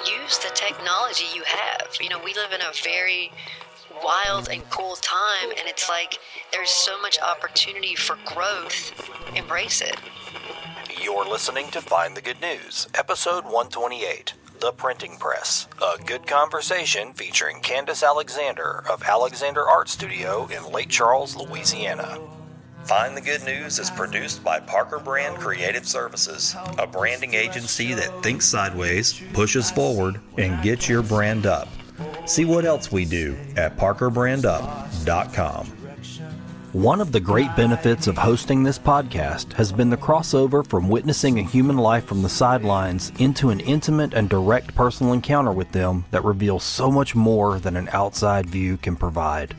use the technology you have. You know, we live in a very wild and cool time, and it's like there's so much opportunity for growth. Embrace it. You're listening to Find the Good News, episode 128, The Printing Press, a good conversation featuring Candice Alexander of Alexander Art Studio in Lake Charles, Louisiana. Find the Good News is produced by Parker Brand Creative Services, a branding agency that thinks sideways, pushes forward, and gets your brand up. See what else we do at parkerbrandup.com. One of the great benefits of hosting this podcast has been the crossover from witnessing a human life from the sidelines into an intimate and direct personal encounter with them that reveals so much more than an outside view can provide.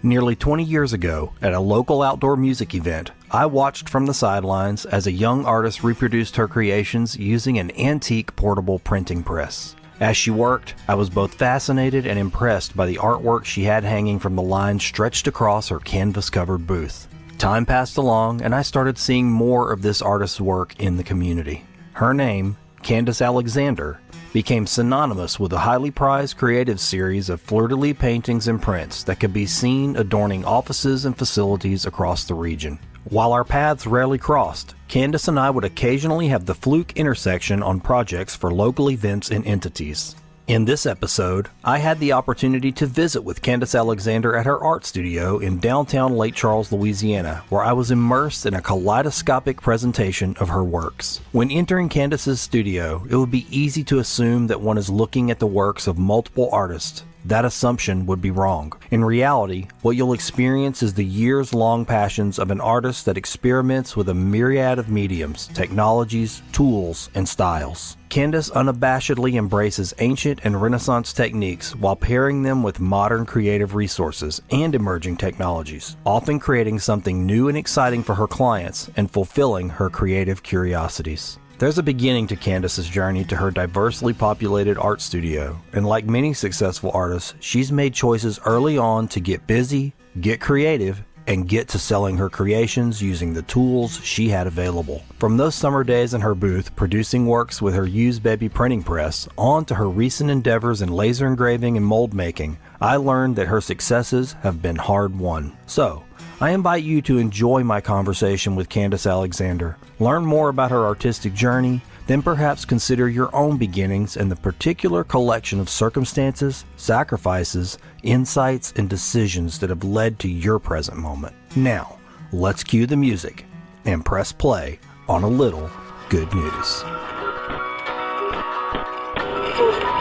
Nearly 20 years ago, at a local outdoor music event, I watched from the sidelines as a young artist reproduced her creations using an antique portable printing press. As she worked, I was both fascinated and impressed by the artwork she had hanging from the lines stretched across her canvas-covered booth. Time passed along, and I started seeing more of this artist's work in the community. Her name, Candice Alexander, became synonymous with a highly prized creative series of fleur-de-lis paintings and prints that could be seen adorning offices and facilities across the region. While our paths rarely crossed, Candice and I would occasionally have the fluke intersection on projects for local events and entities. In this episode, I had the opportunity to visit with Candice Alexander at her art studio in downtown Lake Charles, Louisiana, where I was immersed in a kaleidoscopic presentation of her works. When entering Candice's studio, it would be easy to assume that one is looking at the works of multiple artists. That assumption would be wrong. In reality, what you'll experience is the years-long passions of an artist that experiments with a myriad of mediums, technologies, tools, and styles. Candice unabashedly embraces ancient and Renaissance techniques while pairing them with modern creative resources and emerging technologies, often creating something new and exciting for her clients and fulfilling her creative curiosities. There's a beginning to Candice's journey to her diversely populated art studio, and like many successful artists, she's made choices early on to get busy, get creative, and get to selling her creations using the tools she had available. From those summer days in her booth producing works with her used baby printing press, on to her recent endeavors in laser engraving and mold making, I learned that her successes have been hard-won. So, I invite you to enjoy my conversation with Candice Alexander, learn more about her artistic journey, then perhaps consider your own beginnings and the particular collection of circumstances, sacrifices, insights, and decisions that have led to your present moment. Now, let's cue the music and press play on a little good news.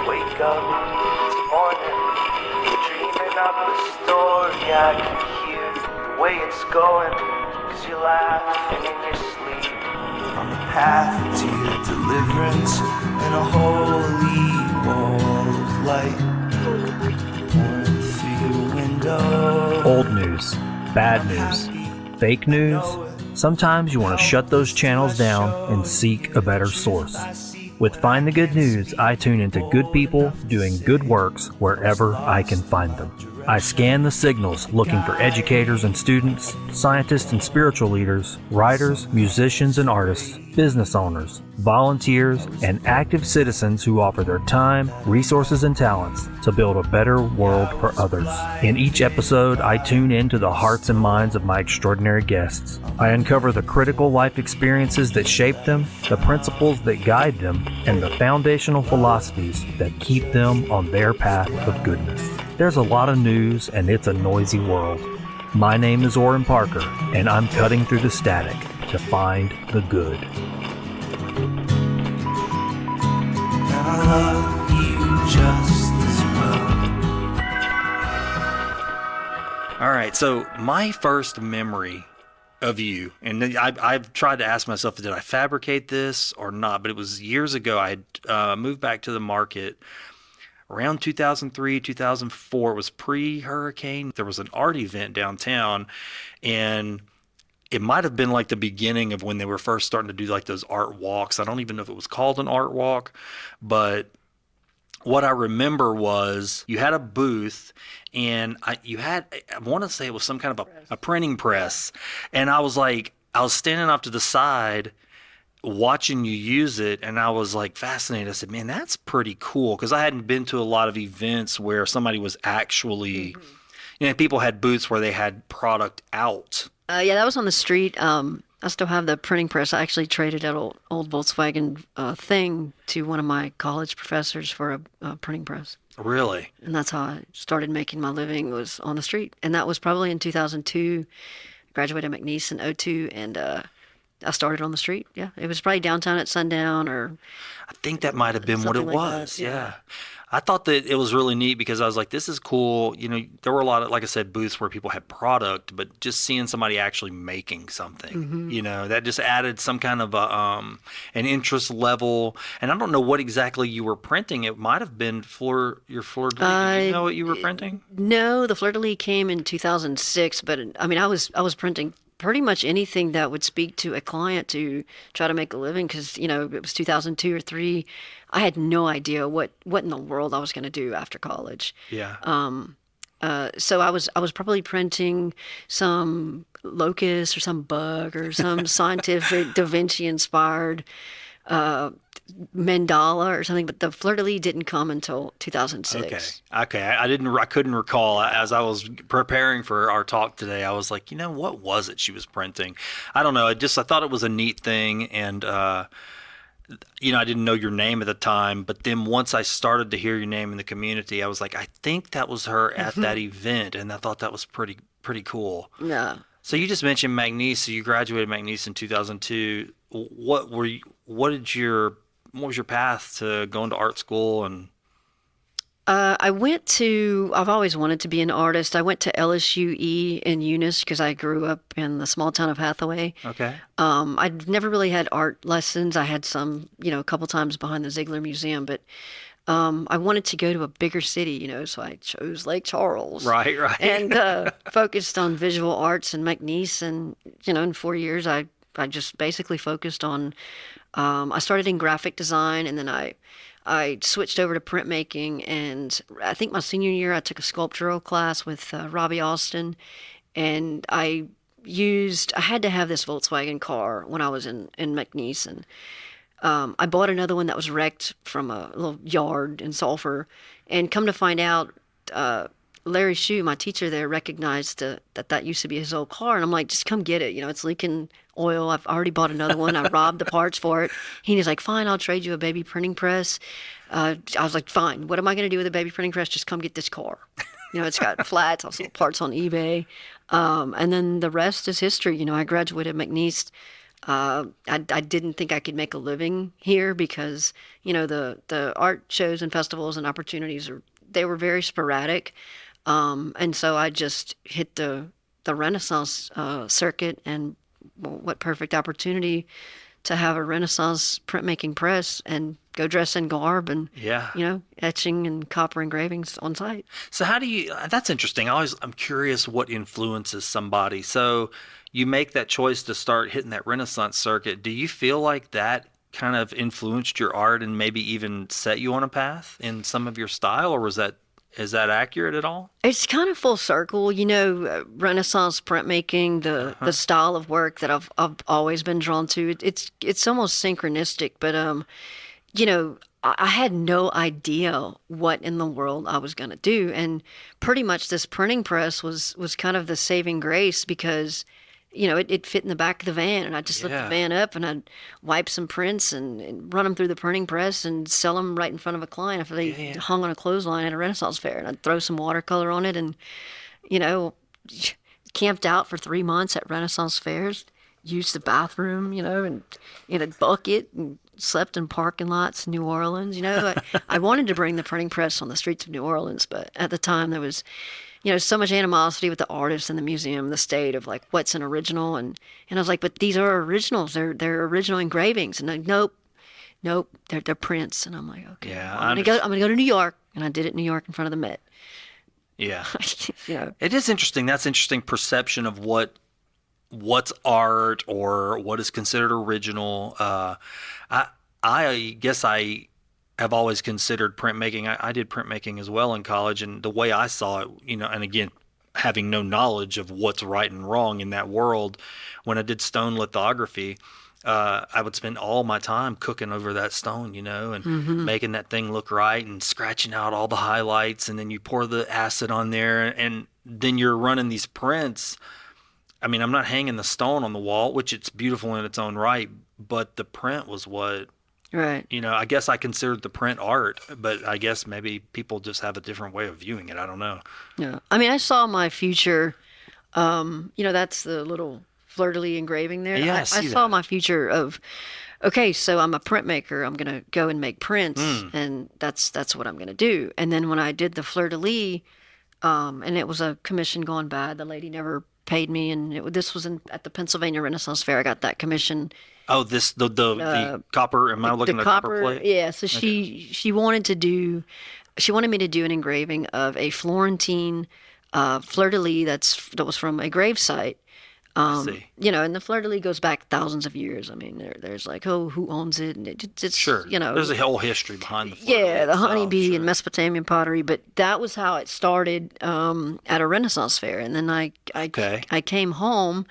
Wake up, it's morning, dreaming up a story I can hear. Way it's going, cause you're laughing in your sleep. On the path to your deliverance in a holy wall of light. Pouring through your window. Old news, bad news, fake news. Sometimes you want to shut those channels down and seek a better source. With Find the Good News, I tune into good people doing good works wherever I can find them. I scan the signals looking for educators and students, scientists and spiritual leaders, writers, musicians and artists, business owners, volunteers, and active citizens who offer their time, resources, and talents to build a better world for others. In each episode, I tune into the hearts and minds of my extraordinary guests. I uncover the critical life experiences that shape them, the principles that guide them, and the foundational philosophies that keep them on their path of goodness. There's a lot of news, and it's a noisy world. My name is Oran Parker, and I'm cutting through the static to find the good. And I love you just as well. All right, so my first memory of you, and I've tried to ask myself, did I fabricate this or not? But it was years ago. I had moved back to the market around 2003, 2004. It was pre-hurricane. There was an art event downtown, and it might have been like the beginning of when they were first starting to do like those art walks. I don't even know if it was called an art walk, but what I remember was you had a booth, and I want to say it was some kind of a printing press. And I was standing off to the side watching you use it, and I was like fascinated. I said, man, that's pretty cool, because I hadn't been to a lot of events where somebody was actually, people had booths where they had product out. Yeah, that was on the street. I still have the printing press. I actually traded that old Volkswagen thing to one of my college professors for a printing press. Really? And that's how I started making my living, was on the street. And that was probably in 2002. Graduated McNeese in '02, and I started on the street. Yeah, it was probably downtown at sundown, or I think that might have been what it something like was. that, Yeah. I thought that it was really neat, because I was like, this is cool. There were a lot of, like I said, booths where people had product, but just seeing somebody actually making something, that just added some kind of an interest level. And I don't know what exactly you were printing. It might have been your fleur de lis. Did you know what you were printing? No, the fleur de lis came in 2006, but I mean, I was printing pretty much anything that would speak to a client to try to make a living, because it was 2002 or 3. I had no idea what in the world I was going to do after college. Yeah. So I was probably printing some locust or some bug or some scientific Da Vinci inspired mandala or something, but the fleur de lis didn't come until 2006. Okay. I couldn't recall. As I was preparing for our talk today, I was like, what was it she was printing? I don't know. I thought it was a neat thing, and I didn't know your name at the time, but then once I started to hear your name in the community, I was like, I think that was her at that event, and I thought that was pretty cool. Yeah. So you just mentioned McNeese. So you graduated McNeese in 2002. What was your path to going to art school? And I've always wanted to be an artist. I went to LSUE in Eunice because I grew up in the small town of Hathaway. Okay. I'd never really had art lessons. I had some, a couple times behind the Ziegler Museum, but I wanted to go to a bigger city, so I chose Lake Charles. Right. And focused on visual arts and McNeese. And, in 4 years, I just basically focused on, I started in graphic design, and then I switched over to printmaking, and I think my senior year I took a sculptural class with Robbie Austin, and I had to have this Volkswagen car when I was in McNeese, and I bought another one that was wrecked from a little yard in Sulphur, and come to find out, Larry Shue, my teacher there, recognized that used to be his old car, and I'm like, just come get it. It's leaking oil. I've already bought another one. I robbed the parts for it. He was like, fine, I'll trade you a baby printing press. I was like, fine. What am I going to do with a baby printing press? Just come get this car. It's got flats, also parts on eBay. And then the rest is history. I graduated McNeese. I didn't think I could make a living here because, the art shows and festivals and opportunities they were very sporadic. And so I just hit the Renaissance circuit, and what perfect opportunity to have a Renaissance printmaking press and go dress in garb and, etching and copper engravings on site. So that's interesting. I'm curious what influences somebody. So you make that choice to start hitting that Renaissance circuit. Do you feel like that kind of influenced your art and maybe even set you on a path in some of your style, or is that accurate at all? It's kind of full circle, Renaissance printmaking, the style of work that I've always been drawn to. It's almost synchronistic, but I had no idea what in the world I was going to do, and pretty much this printing press was kind of the saving grace because it fit in the back of the van, and I just lift the van up and I'd wipe some prints and run them through the printing press and sell them right in front of a client if they hung on a clothesline at a Renaissance fair. And I'd throw some watercolor on it and, camped out for 3 months at Renaissance fairs, used the bathroom, and in a bucket, and slept in parking lots in New Orleans. I wanted to bring the printing press on the streets of New Orleans, but at the time there was so much animosity with the artists and the museum, the state of like, what's an original? And I was like, but these are originals. They're original engravings. And like, nope, they're prints. And I'm like, okay, yeah, I'm gonna go to New York. And I did it in New York in front of the Met. Yeah. It is interesting. That's interesting perception of what's art or what is considered original. I guess I have always considered printmaking. I did printmaking as well in college, and the way I saw it, and again, having no knowledge of what's right and wrong in that world, when I did stone lithography, I would spend all my time cooking over that stone, and making that thing look right and scratching out all the highlights. And then you pour the acid on there, and then you're running these prints. I mean, I'm not hanging the stone on the wall, which it's beautiful in its own right, but the print was what, Right. I guess I considered the print art, but I guess maybe people just have a different way of viewing it. I don't know. Yeah. I mean, I saw my future. That's the little fleur-de-lis engraving there. Yeah, I I see saw that. my future of, okay, so I'm a printmaker. I'm gonna go and make prints, and that's what I'm gonna do. And then when I did the fleur-de-lis, and it was a commission gone bad. The lady never paid me, and this was at the Pennsylvania Renaissance Fair. I got that commission. Oh, the copper. Am I looking The at the copper plate? yeah. So she wanted me to do an engraving of a Florentine fleur-de-lis that was from a gravesite. I see. And the fleur-de-lis goes back thousands of years. I mean, there's like, oh, who owns it? And it's Sure. There's a whole history behind the fleur yeah, the itself, honeybee sure. and Mesopotamian pottery. But that was how it started at a Renaissance fair. And then Okay. I came home,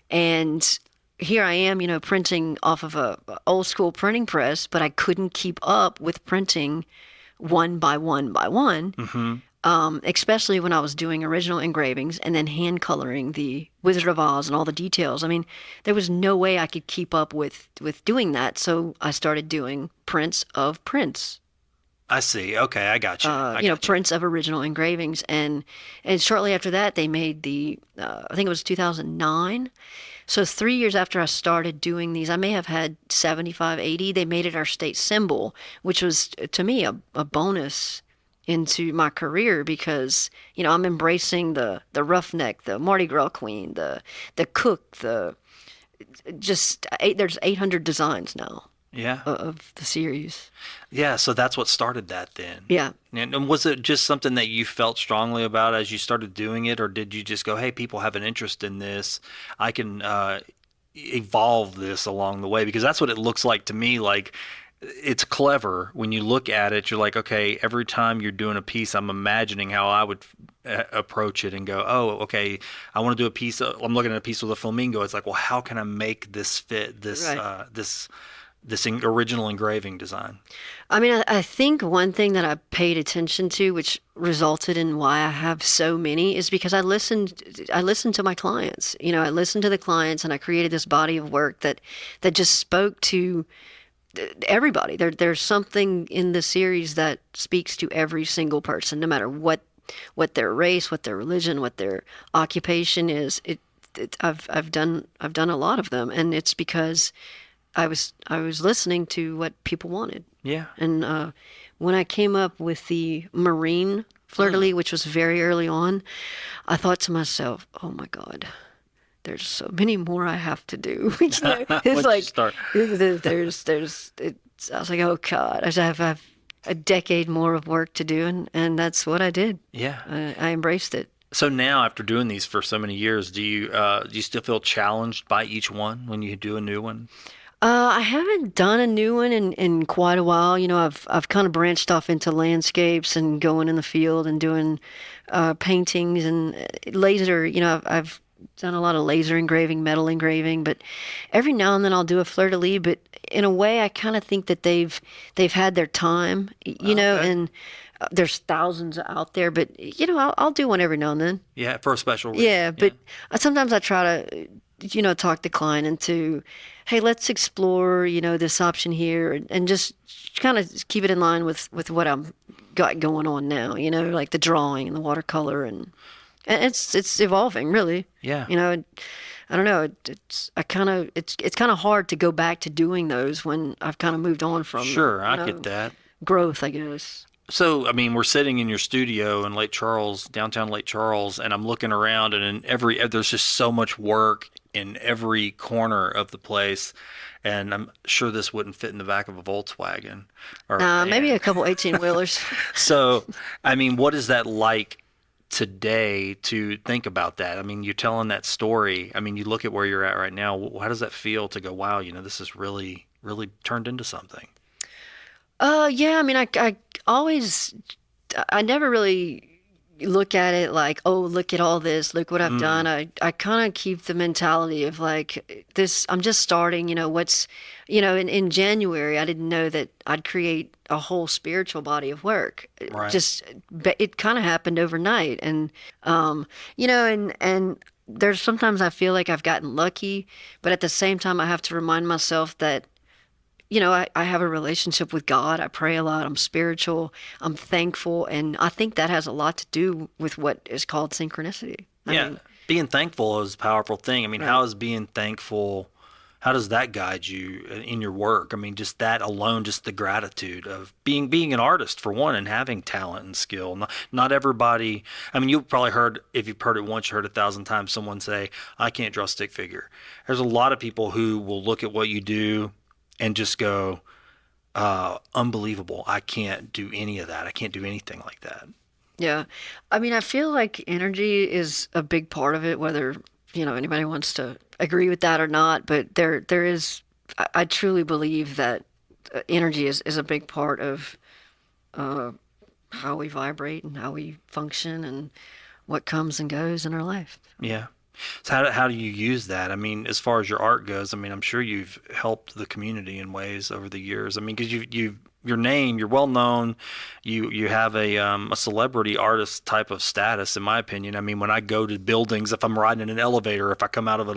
and here I am, printing off of a old school printing press, but I couldn't keep up with printing one by one by one. Mm-hmm. Especially when I was doing original engravings and then hand coloring the Wizard of Oz and all the details. I mean, there was no way I could keep up with doing that. So I started doing prints of prints. I see. Okay, I got you. I got you. Prints of original engravings, and shortly after that, they made I think it was 2009. So 3 years after I started doing these, I may have had 75, 80. They made it our state symbol, which was to me a bonus into my career because I'm embracing the roughneck, the Mardi Gras queen, the cook, there's 800 designs now Yeah. of the series. Yeah, so that's what started that then. Yeah. And was it just something that you felt strongly about as you started doing it, or did you just go, hey, people have an interest in this. I can evolve this along the way? Because that's what it looks like to me. Like, it's clever when you look at it. You're like, okay, every time you're doing a piece, I'm imagining how I would approach it and go, oh, okay, I want to do a piece. I'm looking at a piece with a flamingo. It's like, well, how can I make this fit this Right. this original engraving design? I mean, I think one thing that I paid attention to, which resulted in why I have so many, is because I listened to my clients. I listened to the clients, and I created this body of work that just spoke to everybody. There's something in the series that speaks to every single person, no matter what their race, what their religion, what their occupation is. I've done a lot of them, and it's because I was listening to what people wanted. Yeah. And when I came up with the marine fleur-de-lis, which was very early on, I thought to myself, oh my God, there's so many more I have to do. It's Once like you start. I was like, oh God, I have a decade more of work to do, and that's what I did. Yeah. I embraced it. So now, after doing these for so many years, do you still feel challenged by each one when you do a new one? I haven't done a new one in quite a while. I've kind of branched off into landscapes and going in the field and doing paintings and laser. I've done a lot of laser engraving, metal engraving, but every now and then I'll do a fleur-de-lis. But in a way, I kind of think that they've had their time, Okay. and there's thousands out there. But I'll do one every now and then. Yeah, for a special reason. Yeah, but sometimes I try to, talk the client into, hey, let's explore, this option here, and just kind of keep it in line with what I'm got going on now, like the drawing and the watercolor, and it's evolving, really. Yeah. I don't know. It's kind of hard to go back to doing those when I've kind of moved on from Sure, I get that. growth, I guess. So, I mean, we're sitting in your studio in Lake Charles, downtown Lake Charles, and I'm looking around, and there's just so much work in every corner of the place, and I'm sure this wouldn't fit in the back of a Volkswagen or a Maybe van. a couple 18-wheelers. So, I mean, what is that like today to think about that? I mean, you're telling that story. I mean, you look at where you're at right now. How does that feel to go, wow, this is really, really turned into something? Yeah, I mean, I never really look at it like, oh, look at all this, look what I've done. I kind of keep the mentality of like this, I'm just starting, in January, I didn't know that I'd create a whole spiritual body of work. Right. It kind of happened overnight. And, and there's sometimes I feel like I've gotten lucky, but at the same time, I have to remind myself that I have a relationship with God. I pray a lot. I'm spiritual. I'm thankful. And I think that has a lot to do with what is called synchronicity. I Yeah. mean, Being thankful is a powerful thing. I mean, right. how is being thankful, how does that guide you in your work? I mean, just that alone, just the gratitude of being an artist for one and having talent and skill. Not everybody, I mean, you've probably heard, if you've heard it once, you heard it 1,000 times, someone say, I can't draw a stick figure. There's a lot of people who will look at what you do and just go, unbelievable. I can't do any of that. I can't do anything like that. Yeah. I mean, I feel like energy is a big part of it, whether, anybody wants to agree with that or not. But there is, I truly believe that energy is a big part of how we vibrate and how we function and what comes and goes in our life. Yeah. So how do you use that? I mean, as far as your art goes, I mean, I'm sure you've helped the community in ways over the years. I mean, because your name, you're well known, you have a celebrity artist type of status, in my opinion. I mean, when I go to buildings, if I'm riding in an elevator, if I come out of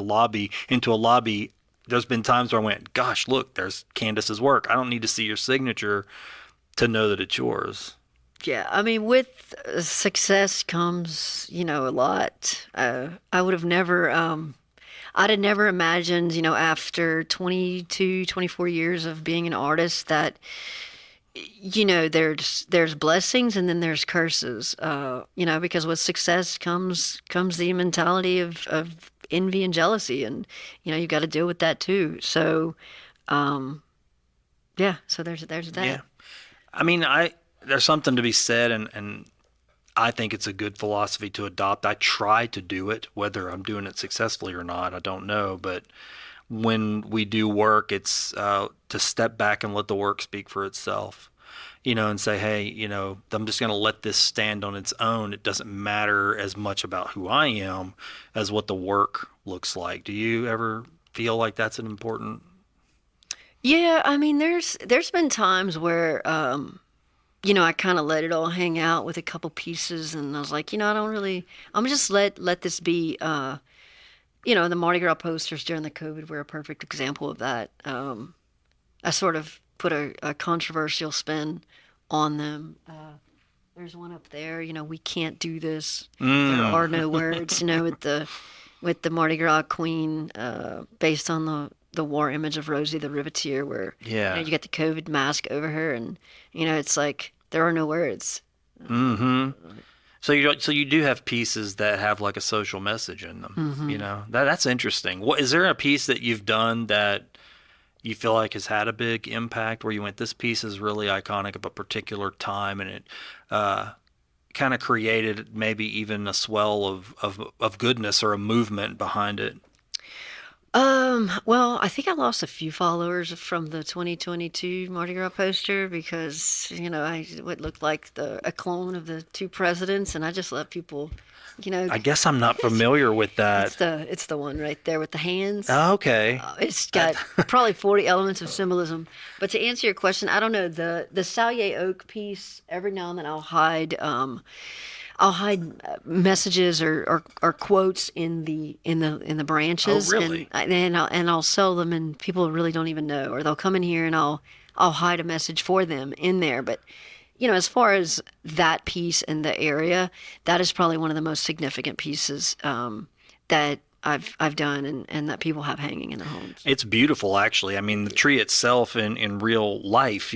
into a lobby, there's been times where I went, gosh, look, there's Candice's work. I don't need to see your signature to know that it's yours. Yeah, I mean, with success comes, a lot. I would have never, I'd have never imagined, after 22, 24 years of being an artist that, there's blessings and then there's curses, because with success comes the mentality of envy and jealousy. And, you've got to deal with that too. So, yeah, so there's that. Yeah. I mean, there's something to be said, and I think it's a good philosophy to adopt. I try to do it, whether I'm doing it successfully or not, I don't know. But when we do work, it's to step back and let the work speak for itself, and say, hey, I'm just going to let this stand on its own. It doesn't matter as much about who I am as what the work looks like. Do you ever feel like that's an important? Yeah, I mean, there's been times where, I kind of let it all hang out with a couple pieces, and I was like, I don't really, I'm just let this be. The Mardi Gras posters during the COVID were a perfect example of that. I sort of put a controversial spin on them. There's one up there, we can't do this. There are no words, with the Mardi Gras queen, based on the war image of Rosie the Riveteer, where you get the COVID mask over her, and it's like there are no words. Mm-hmm. So you do have pieces that have like a social message in them. Mm-hmm. That's interesting. What is there a piece that you've done that you feel like has had a big impact, where you went, this piece is really iconic of a particular time, and it kind of created maybe even a swell of goodness or a movement behind it? Well, I think I lost a few followers from the 2022 Mardi Gras poster because, I what looked like a clone of the two presidents, and I just let people, I guess I'm not familiar with that. It's the one right there with the hands. Oh, okay. It's got probably 40 elements of symbolism. But to answer your question, I don't know, the Sallier Oak piece, every now and then I'll hide messages or quotes in the branches. Oh, really? And I'll sell them, and people really don't even know, or they'll come in here and I'll hide a message for them in there. But as far as that piece and the area, that is probably one of the most significant pieces that I've done and that people have hanging in their homes. It's beautiful, actually. I mean, the tree itself in real life,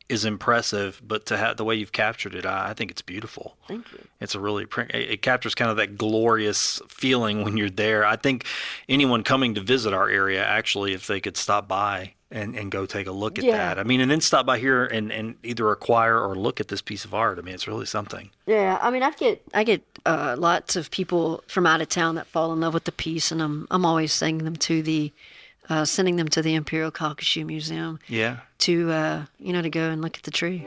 is impressive, but to have the way you've captured it, I think it's beautiful. Thank you. It's it captures kind of that glorious feeling when you're there. I think anyone coming to visit our area, actually, if they could stop by and go take a look at that. I mean, and then stop by here and either acquire or look at this piece of art. I mean, it's really something. Yeah, I mean, I get lots of people from out of town that fall in love with the piece, and I'm always sending them to the Imperial Calcasieu Museum. Yeah. To to go and look at the tree.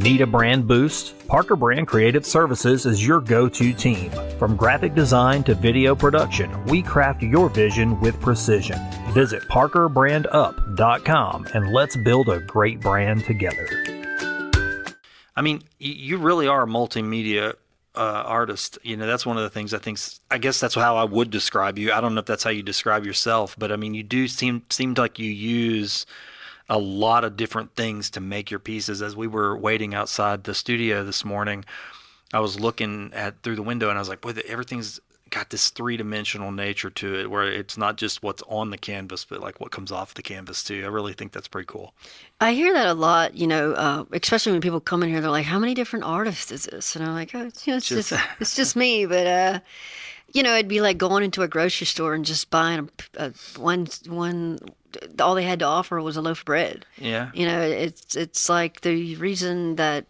Need a brand boost? Parker Brand Creative Services is your go-to team. From graphic design to video production, we craft your vision with precision. Visit parkerbrandup.com and let's build a great brand together. I mean, you really are a multimedia artist. You know, that's one of the things I guess that's how I would describe you. I don't know if that's how you describe yourself, but I mean, you do seem like you use a lot of different things to make your pieces. As we were waiting outside the studio this morning, I was looking through the window and I was like, boy, everything's got this three-dimensional nature to it, where it's not just what's on the canvas, but like what comes off the canvas too. I really think that's pretty cool. I hear that a lot, especially when people come in here, they're like, how many different artists is this? And I'm like, oh, it's just me. But, it'd be like going into a grocery store and just buying one, all they had to offer was a loaf of bread. Yeah. It's like the reason that,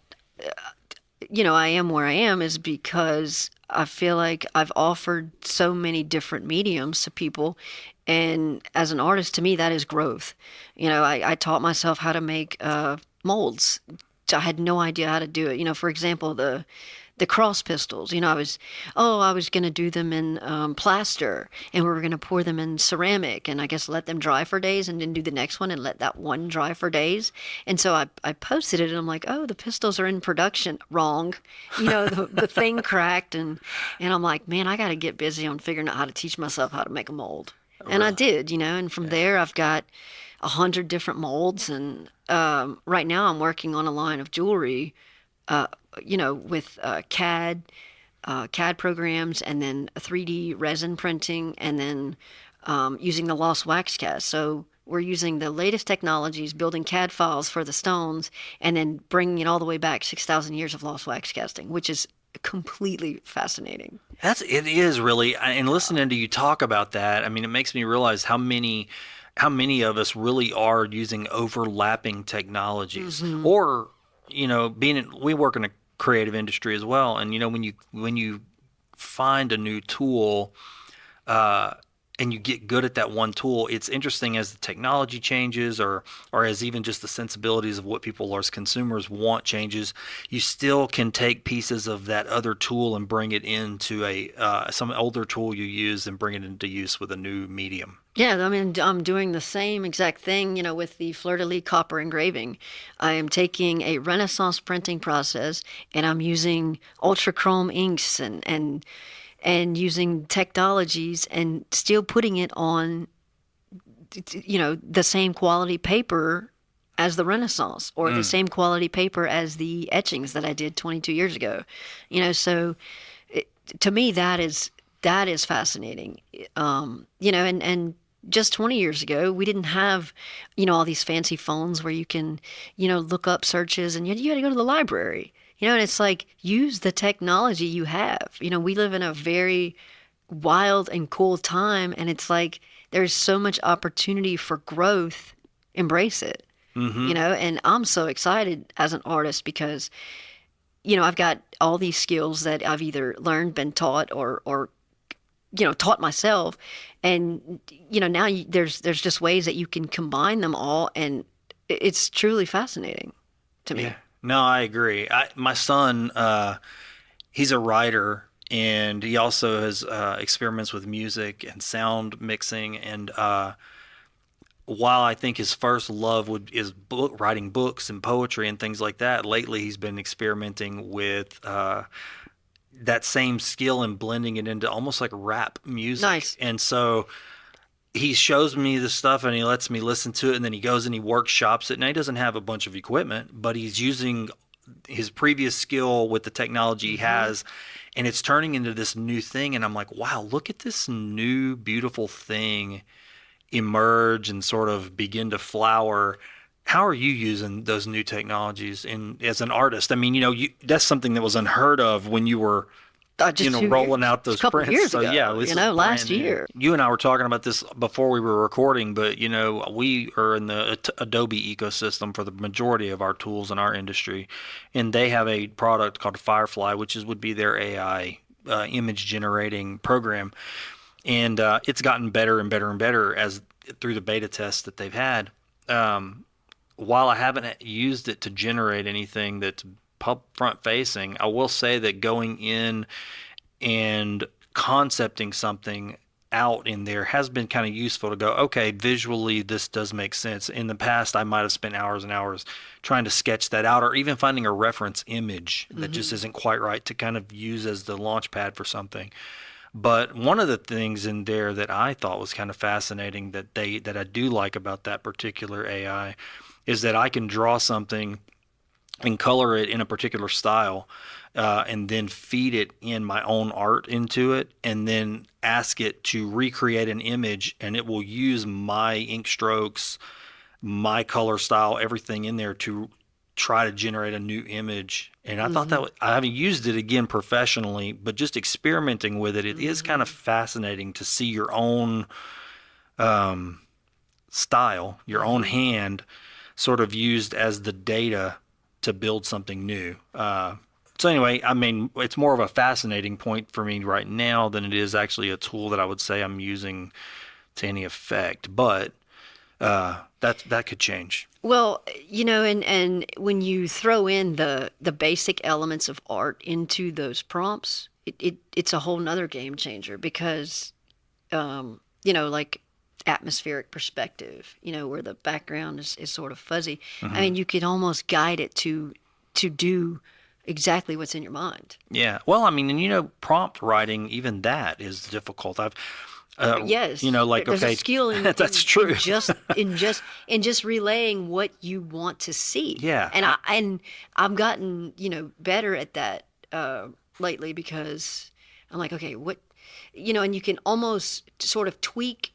I am where I am is because I feel like I've offered so many different mediums to people. And as an artist, to me, that is growth. I taught myself how to make molds. I had no idea how to do it. For example, the cross pistols, I was going to do them in plaster, and we were going to pour them in ceramic, and I guess let them dry for days, and then do the next one and let that one dry for days. And so I posted it, and I'm like, oh, the pistols are in production. Wrong. The thing cracked, and I'm like, man, I got to get busy on figuring out how to teach myself how to make a mold. And I did, and from there I've got 100 different molds, and right now I'm working on a line of jewelry, with CAD programs, and then 3D resin printing, and then using the lost wax cast. So we're using the latest technologies, building CAD files for the stones, and then bringing it all the way back 6,000 years of lost wax casting, which is completely fascinating. It is really, and listening to you talk about that, I mean, it makes me realize how many of us really are using overlapping technologies, Mm-hmm. or we work in a creative industry as well, and when you find a new tool and you get good at that one tool, it's interesting as the technology changes, or as even just the sensibilities of what people as consumers want changes, you still can take pieces of that other tool and bring it into some older tool you use and bring it into use with a new medium. Yeah, I mean, I'm doing the same exact thing, with the fleur de lis copper engraving. I am taking a Renaissance printing process, and I'm using ultra chrome inks and using technologies, and still putting it on, the same quality paper as the Renaissance, or the same quality paper as the etchings that I did 22 years ago. So to me, that is fascinating. And just 20 years ago, we didn't have, all these fancy phones where you can, look up searches, and you had to go to the library. And it's like, use the technology you have. We live in a very wild and cool time, and it's like there's so much opportunity for growth. Embrace it. Mm-hmm. And I'm so excited as an artist because, I've got all these skills that I've either learned, been taught, or taught myself. And, now there's just ways that you can combine them all, and it's truly fascinating to me. Yeah. No, I agree. My son, he's a writer, and he also has experiments with music and sound mixing. And while I think his first love is writing books and poetry and things like that, lately he's been experimenting with that same skill and blending it into almost like rap music. Nice. And so he shows me the stuff and he lets me listen to it, and then he goes and he workshops it. Now, he doesn't have a bunch of equipment, but he's using his previous skill with the technology he has, and it's turning into this new thing. And I'm like, wow, look at this new beautiful thing emerge and sort of begin to flower. How are you using those new technologies as an artist? I mean, that's something that was unheard of when you were rolling out those prints. Years ago, yeah, last year. You and I were talking about this before we were recording, but we are in the Adobe ecosystem for the majority of our tools in our industry, and they have a product called Firefly, which would be their AI image generating program, and it's gotten better and better and better as through the beta tests that they've had. While I haven't used it to generate anything that's front facing, I will say that going in and concepting something out in there has been kind of useful to go, okay, visually this does make sense. In the past, I might have spent hours and hours trying to sketch that out, or even finding a reference image that just isn't quite right to kind of use as the launch pad for something. But one of the things in there that I thought was kind of fascinating that I do like about that particular AI is that I can draw something and color it in a particular style, and then feed it in my own art into it, and then ask it to recreate an image, and it will use my ink strokes, my color style, everything in there to try to generate a new image. And I thought I haven't used it again professionally, but just experimenting with it, it is kind of fascinating to see your own style, your own hand sort of used as the data to build something new. So anyway, I mean, it's more of a fascinating point for me right now than it is actually a tool that I would say I'm using to any effect. But that could change. Well, and when you throw in the basic elements of art into those prompts, it's a whole nother game changer because, like atmospheric perspective, where the background is sort of fuzzy. I mean, you can almost guide it to do exactly what's in your mind. Yeah. Well, I mean, and prompt writing, even that is difficult. Yes. There's a skill in that's true. in just relaying what you want to see. Yeah. And I've gotten better at that lately because I'm like, okay, what, and you can almost sort of tweak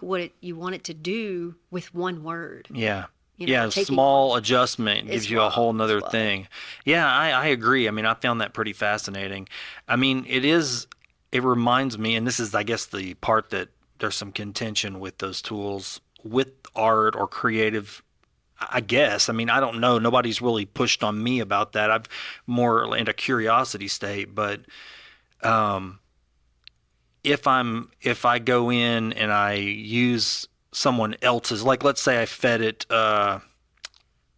what you want it to do with one word. Yeah. A small adjustment gives you a whole nother thing. Yeah, I agree. I mean, I found that pretty fascinating. I mean, it reminds me, and this is, I guess, the part that there's some contention with those tools, with art or creative, I guess. I mean, I don't know. Nobody's really pushed on me about that. I'm more in a curiosity state, but if I go in and I use someone else's, like let's say I fed it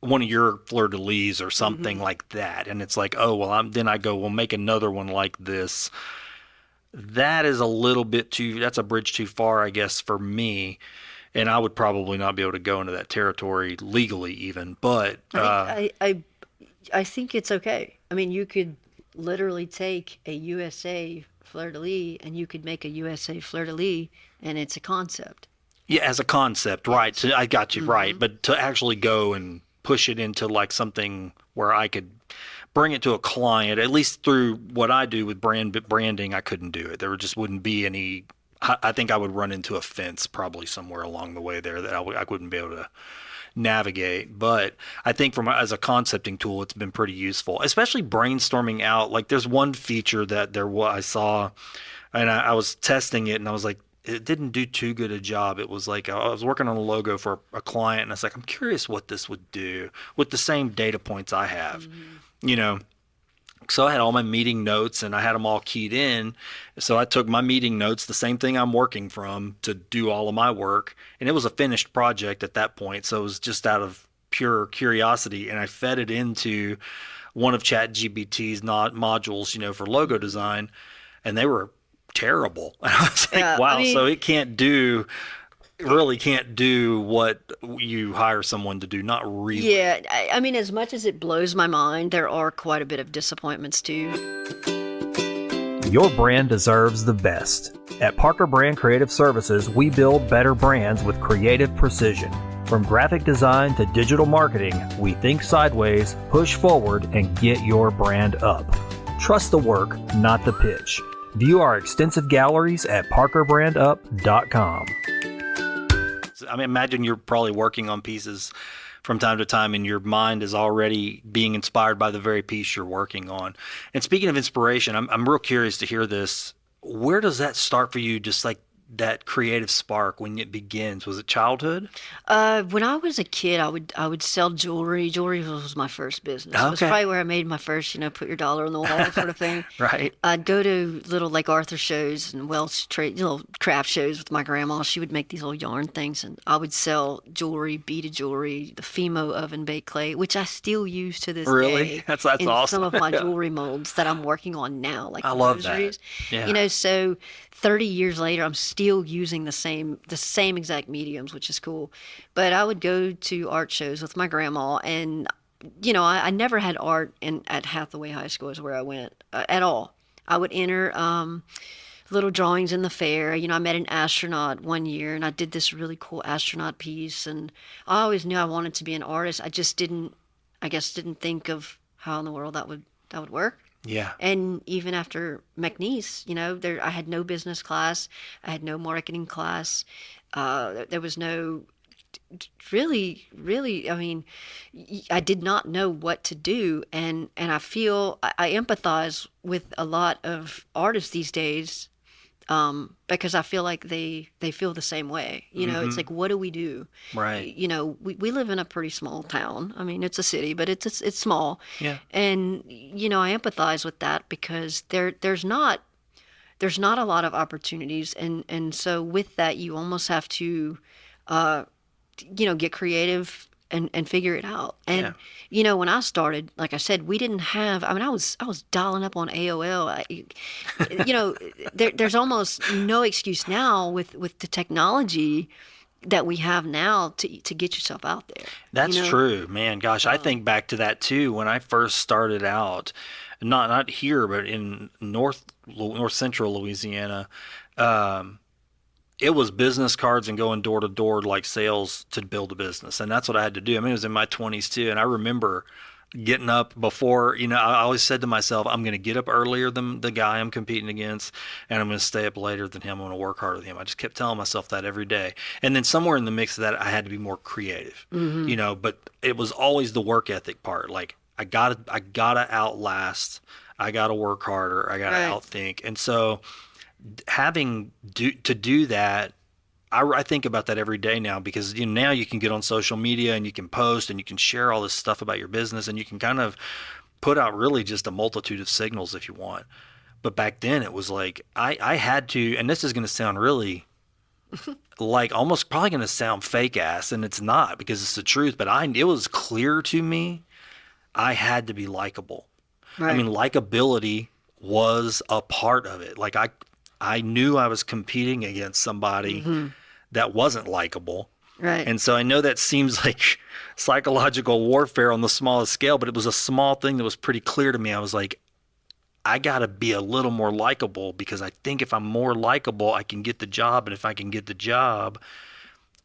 one of your fleur de lis or something like that, and it's like, oh well, then I go, well, make another one like this. That is a little bit that's a bridge too far, I guess, for me, and I would probably not be able to go into that territory legally even. But I think it's okay. I mean, you could literally take a USA fleur de lis and you could make a USA fleur de lis, and it's a concept. Yeah, as a concept, right. So I got you right. But to actually go and push it into like something where I could bring it to a client, at least through what I do with branding, I couldn't do it. There just wouldn't be any. I think I would run into a fence probably somewhere along the way there that I wouldn't be able to navigate. But I think as a concepting tool, it's been pretty useful, especially brainstorming out. Like there's one feature that I saw, and I was testing it, and I was like, it didn't do too good a job. It was like I was working on a logo for a client, and I was like, I'm curious what this would do with the same data points I have, So I had all my meeting notes, and I had them all keyed in. So I took my meeting notes, the same thing I'm working from, to do all of my work, and it was a finished project at that point. So it was just out of pure curiosity, and I fed it into one of ChatGPT's modules, for logo design, and they were terrible. And I was like, wow, so it really can't do what you hire someone to do. Not really. Yeah, I mean, as much as it blows my mind, there are quite a bit of disappointments too. Your brand deserves the best. At Parker Brand Creative Services, we build better brands with creative precision. From graphic design to digital marketing, we think sideways, push forward, and get your brand up. Trust the work, not the pitch. View our extensive galleries at parkerbrandup.com. I mean, imagine you're probably working on pieces from time to time, and your mind is already being inspired by the very piece you're working on. And speaking of inspiration, I'm real curious to hear this. Where does that start for you? Just like that creative spark when it begins? Was it childhood? When I was a kid, I would sell jewelry. Jewelry was my first business. It was Okay. probably where I made my first, put your dollar on the wall sort of thing. Right. I'd go to little Lake Arthur shows and Welsh trade, little craft shows with my grandma. She would make these little yarn things, and I would sell jewelry, beaded jewelry, the Fimo oven baked clay, which I still use to this Really? day That's in awesome. some of my Yeah. jewelry molds that I'm working on now, like I the love that. rosaries. Yeah. So 30 years later, I'm still using the same exact mediums, which is cool. But I would go to art shows with my grandma, and I never had art at Hathaway High School is where I went at all. I would enter little drawings in the fair. I met an astronaut one year, and I did this really cool astronaut piece. And I always knew I wanted to be an artist. I just didn't, I guess, didn't think of how in the world that would work. Yeah. And even after McNeese, I had no business class, I had no marketing class. There was no really. I mean, I did not know what to do, and I feel I empathize with a lot of artists these days, because I feel like they feel the same way. It's like, what do we do? Right. We live in a pretty small town. I mean, it's a city, but it's small. Yeah. And I empathize with that because there's not a lot of opportunities, and so with that, you almost have to get creative and figure it out. And when I started, like I said, we didn't have. I mean, I was dialing up on AOL. There's almost no excuse now with the technology that we have now to get yourself out there. That's true, man. Gosh, I think back to that too when I first started out, not here, but in north central Louisiana. It was business cards and going door to door like sales to build a business, and that's what I had to do. I mean, it was in my 20s too, and I remember getting up before. I always said to myself, I'm going to get up earlier than the guy I'm competing against, and I'm going to stay up later than him. I'm going to work harder than him. I just kept telling myself that every day, and then somewhere in the mix of that, I had to be more creative. But it was always the work ethic part. Like I gotta outlast. I gotta work harder. I gotta Right. outthink, and so to do that, I think about that every day now because now you can get on social media and you can post and you can share all this stuff about your business and you can kind of put out really just a multitude of signals if you want. But back then it was like I had to, and this is going to sound really like almost probably going to sound fake ass, and it's not because it's the truth. But it was clear to me I had to be likable. Right. I mean, likability was a part of it. Like I knew I was competing against somebody that wasn't likable. Right. And so I know that seems like psychological warfare on the smallest scale, but it was a small thing that was pretty clear to me. I was like, I got to be a little more likable because I think if I'm more likable, I can get the job. And if I can get the job,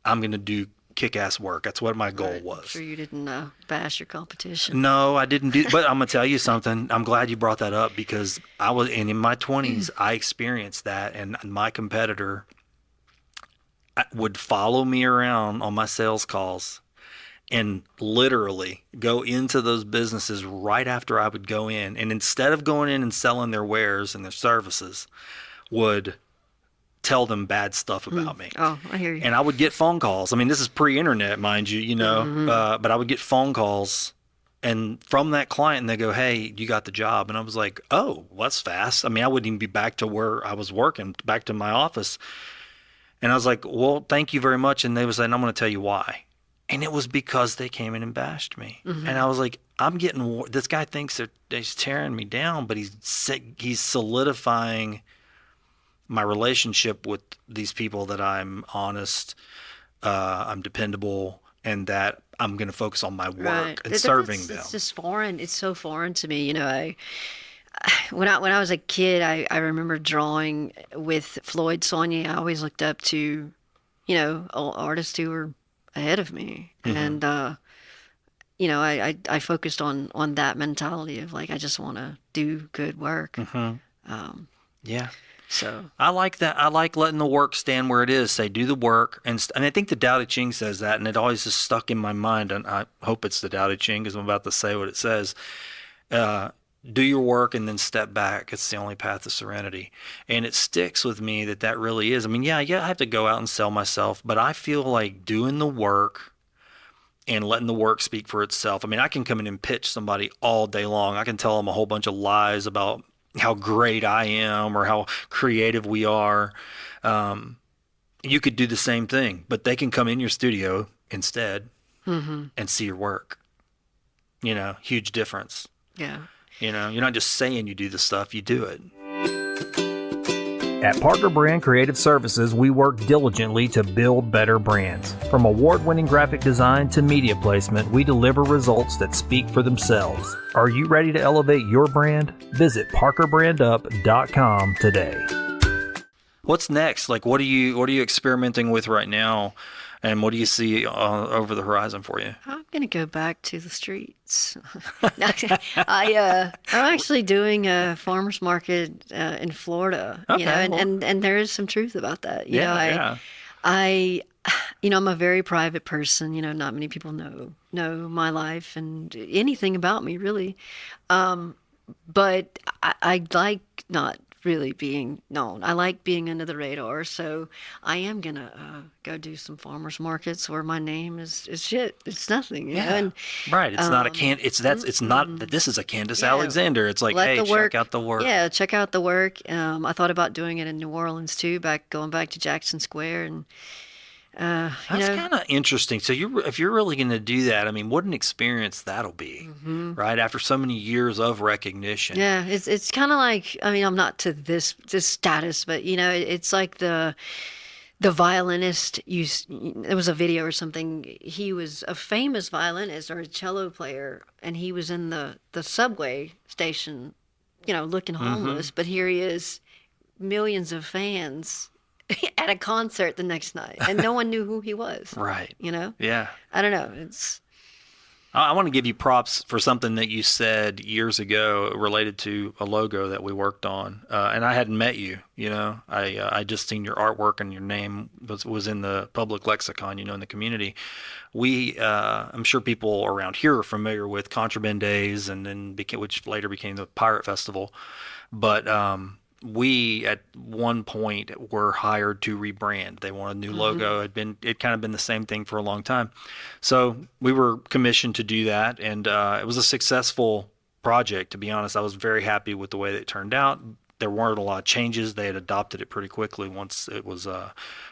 I'm going to do kick-ass work. That's what my goal I'm was. sure you didn't bash your competition. No, I didn't do, but I'm gonna tell you something. I'm glad you brought that up because and in my 20s, I experienced that, and my competitor would follow me around on my sales calls and literally go into those businesses right after I would go in, and instead of going in and selling their wares and their services, would tell them bad stuff about me. Oh, I hear you. And I would get phone calls. I mean, this is pre-internet, mind you, but I would get phone calls and from that client and they go, hey, you got the job. And I was like, oh, well, that's fast. I mean, I wouldn't even be back to where I was working, back to my office. And I was like, well, thank you very much. And they was like, I'm going to tell you why. And it was because they came in and bashed me. And I was like, this guy thinks he's tearing me down, but he's solidifying my relationship with these people that I'm honest, I'm dependable, and that I'm going to focus on my work Right. and serving them. It's just foreign. It's so foreign to me. When I was a kid, I remember drawing with Floyd Saunier. I always looked up to, artists who were ahead of me, and I focused on that mentality of like I just want to do good work. Yeah. So I like that. I like letting the work stand where it is. Say, do the work. And I think the Tao Te Ching says that, and it always is stuck in my mind. And I hope it's the Tao Te Ching because I'm about to say what it says. do your work and then step back. It's the only path to serenity. And it sticks with me that really is. I mean, yeah, I have to go out and sell myself, but I feel like doing the work and letting the work speak for itself. I mean, I can come in and pitch somebody all day long. I can tell them a whole bunch of lies about how great I am or how creative we are. You could do the same thing, but they can come in your studio instead and see your work. Huge difference. Yeah. You're not just saying you do the stuff, you do it. At Parker Brand Creative Services, we work diligently to build better brands. From award-winning graphic design to media placement, we deliver results that speak for themselves. Are you ready to elevate your brand? Visit parkerbrandup.com today. What's next? Like, what are you experimenting with right now? And what do you see over the horizon for you? I'm gonna go back to the streets. I'm actually doing a farmers market in Florida. Okay, and there is some truth about that. Yeah. I'm a very private person. Not many people know my life and anything about me really. But I like not really being known. I like being under the radar, so I am gonna go do some farmers markets where my name is shit. It's nothing, you know? And, right. It's not a it's not that this is a Candice Alexander. It's like, hey, check out the work. Yeah, check out the work. I thought about doing it in New Orleans too, going back to Jackson Square, and that's kind of interesting. So if you're really going to do that, I mean, what an experience that'll be, right? After so many years of recognition. Yeah, it's kind of like, I mean, I'm not to this status, but it's like the violinist. There was a video or something. He was a famous violinist or a cello player, and he was in the subway station, looking homeless. But here he is, millions of fans. At a concert the next night, and no one knew who he was. Right. Yeah. I don't know. I want to give you props for something that you said years ago related to a logo that we worked on, and I hadn't met you. I just seen your artwork and your name was in the public lexicon. In the community. I'm sure people around here are familiar with Contraband Days, and then which later became the Pirate Festival, but. We at one point were hired to rebrand. They wanted a new logo. It kind of been the same thing for a long time. So we were commissioned to do that, and it was a successful project. To be honest, I was very happy with the way that it turned out. There weren't a lot of changes. They had adopted it pretty quickly once it was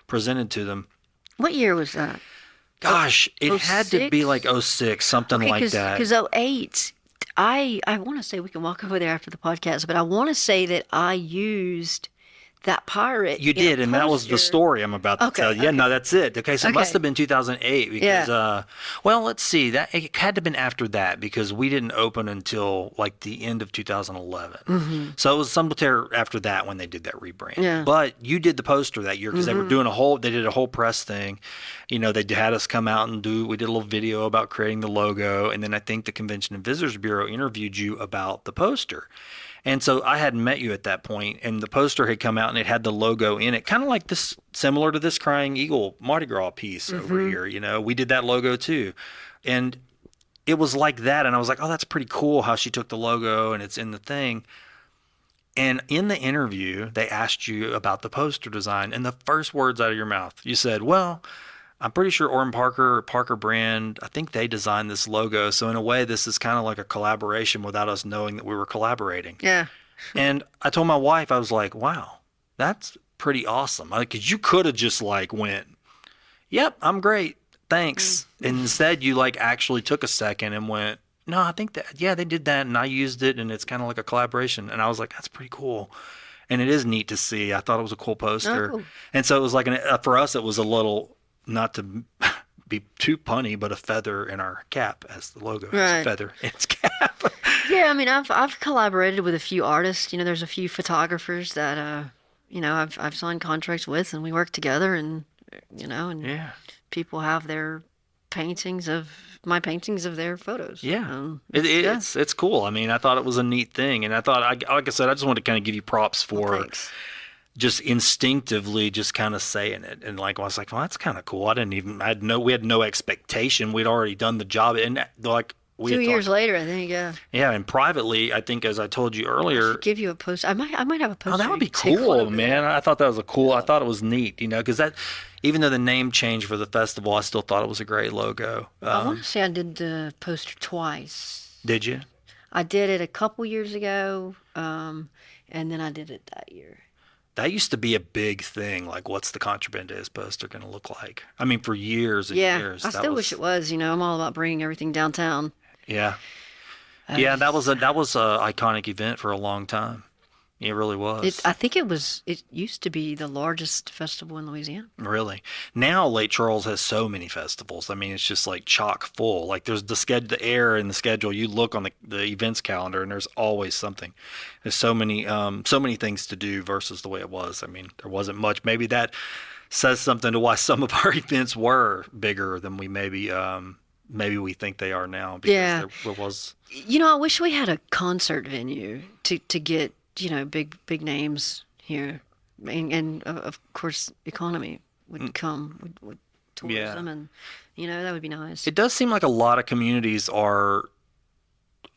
presented to them. What year was that? Gosh, it had to be like 06, something like that. Because 08. I want to say we can walk over there after the podcast, but I want to say that I used that pirate. You did, and that was the story I'm about to tell you. Yeah, no, that's it. Okay, so it must have been 2008 because, well, let's see. That it had to have been after that because we didn't open until like the end of 2011. So it was sometime after that when they did that rebrand. Yeah. But you did the poster that year because they were doing they did a whole press thing. They had us come out and we did a little video about creating the logo, and then I think the Convention and Visitors Bureau interviewed you about the poster. And so I hadn't met you at that point, and the poster had come out and it had the logo in it, kind of like this, similar to this Crying Eagle Mardi Gras piece over here. We did that logo too. And it was like that. And I was like, oh, that's pretty cool how she took the logo and it's in the thing. And in the interview, they asked you about the poster design. And the first words out of your mouth, you said, well, I'm pretty sure Oran Parker Brand, I think they designed this logo. So in a way, this is kind of like a collaboration without us knowing that we were collaborating. Yeah. And I told my wife, I was like, wow, that's pretty awesome. Because you could have just went, yep, I'm great. Thanks. And instead, you actually took a second and went, no, I think they did that. And I used it. And it's kind of like a collaboration. And I was like, that's pretty cool. And it is neat to see. I thought it was a cool poster. Oh. And so it was for us, it was a little, not to be too punny, but a feather in our cap, as the logo is a feather in its cap. Yeah, I mean, I've collaborated with a few artists. There's a few photographers that I've signed contracts with, and we work together, and people have their paintings of their photos. Yeah, it's cool. I mean, I thought it was a neat thing, and I thought, like I said, I just wanted to kind of give you props for. Just instinctively just kind of saying it. And I was like, well, that's kind of cool. We had no expectation. We'd already done the job. And we 2 had years talked, later, I think. Yeah. yeah, and privately, I think as I told you earlier, Give you a poster. I might have a poster. oh, that would be You can take one cool, of man. I thought that was I thought it was neat, because that, even though the name changed for the festival, I still thought it was a great logo. I want to say I did the poster twice. Did you? I did it a couple years ago, and then I did it that year. That used to be a big thing. Like, what's the Contrabandes poster going to look like? I mean, for years and years. I still wish it was. I'm all about bringing everything downtown. Yeah. Yeah, that was a iconic event for a long time. It really was. I think it used to be the largest festival in Louisiana. Really. Now Lake Charles has so many festivals. I mean, it's just like chock full. Like, there's the air in the schedule. You look on the events calendar and there's always something. There's so many things to do versus the way it was. I mean, there wasn't much. Maybe that says something to why some of our events were bigger than we maybe we think they are now, because there was. I wish we had a concert venue to get big names here, and of course, economy would come with tourism, and that would be nice. It does seem like a lot of communities are,